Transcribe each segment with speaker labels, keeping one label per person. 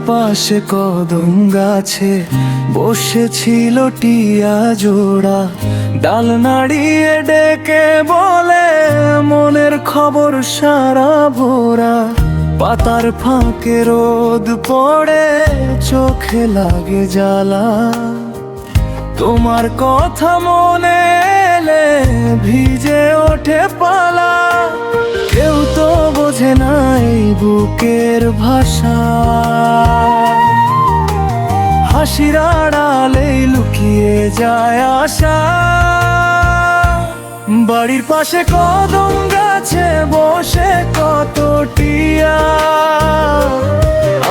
Speaker 1: পাশে কদম গাছে বসেছিল টিয়া জোড়া, ডাল নাড়িয়ে ডেকে বলে মনের খবর সারা ভোরা। পাতার ফাঁকে রোদ পড়ে চোখে লাগে জ্বালা, তোমার কথা মনে এলে ভিজে ওঠে পালা। কেউ তো বোঝে না এই বুকের ভাষা, হাসির আড়ালেই লুকিয়ে যায় আশা। বাড়ির পাশে কদম গাছে বসে কত টিয়া,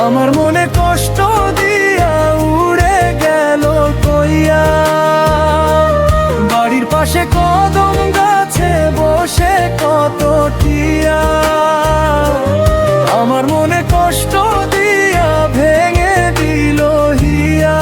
Speaker 1: আমার মনে কষ্ট দিয়া উড়ে গেল কইয়া। বাড়ির পাশে কদম গাছে বসে কত টিয়া, আমার মনে কষ্ট দিয়া ভেঙে দিল হিয়া।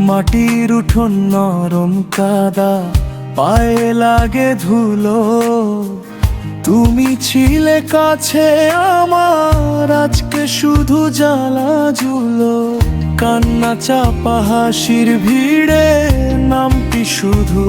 Speaker 1: মাটির উঠোন নরম কাদা, পায়ে লাগে ধুলো। তুমি ছিলে কাছে আমার, আজকে শুধু জ্বালা জুলো। কান্না চাপা হাসির ভিড়ে নামটি শুধু